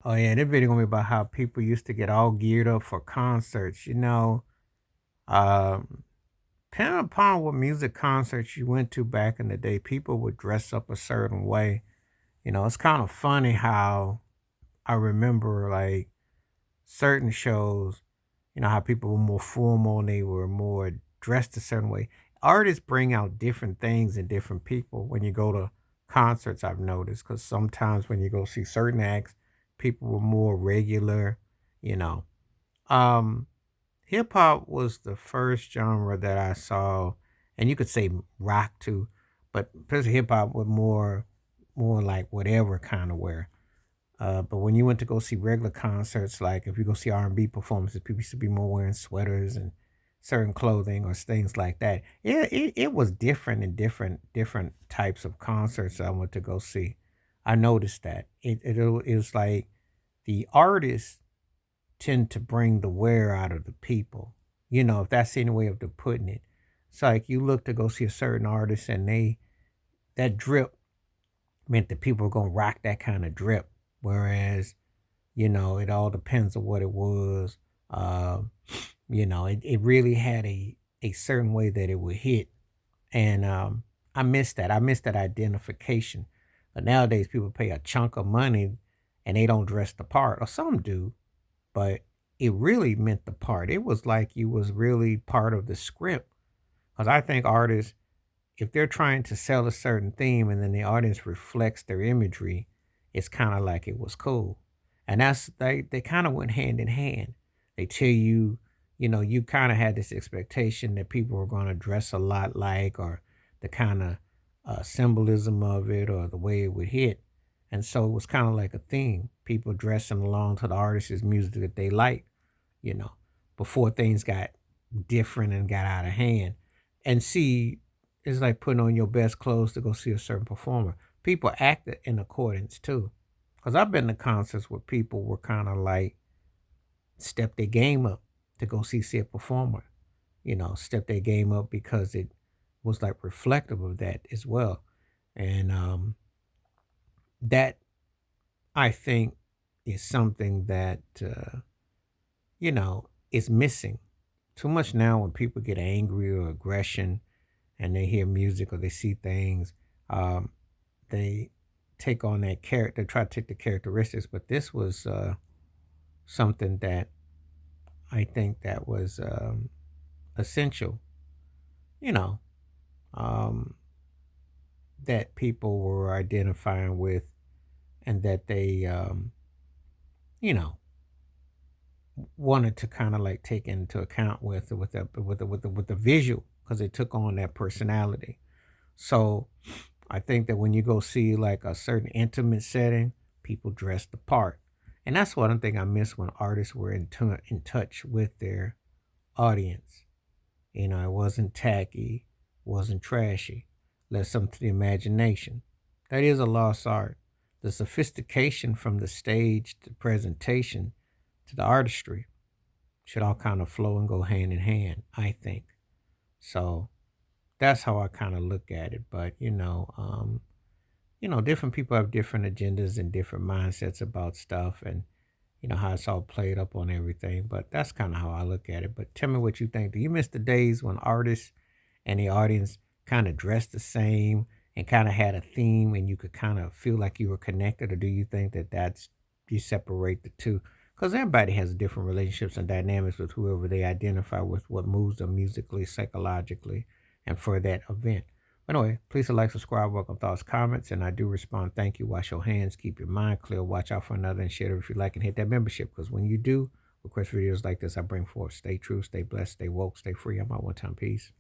Oh yeah, that video gonna be about how people used to get all geared up for concerts. Um, depending upon what music concerts you went to back in the day, people would dress up a certain way. It's kind of funny how I remember like certain shows. How people were more formal and they were more dressed a certain way. Artists bring out different things in different people when you go to concerts, I've noticed, because sometimes when you go see certain acts, people were more regular, you know. Um, Hip hop was the first genre that I saw, and you could say rock too, but especially hip hop with more like whatever kind of wear. But when you went to go see regular concerts, like if you go see R&B performances, people used to be more wearing sweaters and certain clothing or things like that. Yeah, it was different in different types of concerts I went to go see. I noticed that it was like the artists tend to bring the wear out of the people. If that's any way of the putting it. It's like you look to go see a certain artist and that drip meant that people were gonna rock that kind of drip. Whereas it all depends on what it was. Um, it really had a certain way that it would hit. And I miss that. I miss that identification. But nowadays people pay a chunk of money and they don't dress the part. Or some do, but it really meant the part. It was like you was really part of the script. Because I think artists, if they're trying to sell a certain theme and then the audience reflects their imagery, it's kind of like it was cool. And they kind of went hand in hand. They tell you, you kind of had this expectation that people were going to dress a lot like, or the kind of symbolism of it, or the way it would hit. And so it was kind of like a theme. People dressing along to the artist's music that they liked, you know, before things got different and got out of hand. And see, it's like putting on your best clothes to go see a certain performer. People acted in accordance too. Because I've been to concerts where people were kind of like step their game up to go see a performer, step their game up because it was like reflective of that as well. And that I think is something that, is missing too much now when people get angry or aggression and they hear music or they see things, um, they take on that character, try to take the characteristics. But this was something that I think that was essential, you know, um, that people were identifying with, and that they, you know, wanted to kind of like take into account with the visual, because they took on that personality. So I think that when you go see like a certain intimate setting, people dress the part. And that's one thing I miss when artists were in touch with their audience. It wasn't tacky, wasn't trashy, left something to the imagination. That is a lost art. The sophistication from the stage to presentation to the artistry should all kind of flow and go hand in hand, I think. So that's how I kind of look at it. But different people have different agendas and different mindsets about stuff, and how it's all played up on everything. But that's kind of how I look at it. But tell me what you think. Do you miss the days when artists and the audience kind of dressed the same and kind of had a theme and you could kind of feel like you were connected? Or do you think that you separate the two? Because everybody has different relationships and dynamics with whoever they identify with, what moves them musically, psychologically, and for that event. But anyway, please like, subscribe, welcome thoughts, comments, and I do respond. Thank you. Wash your hands, keep your mind clear, watch out for another, and share it if you like, and hit that membership. Because when you do request videos like this, I bring forth. Stay true, stay blessed, stay woke, stay free. I'm out one time. Peace.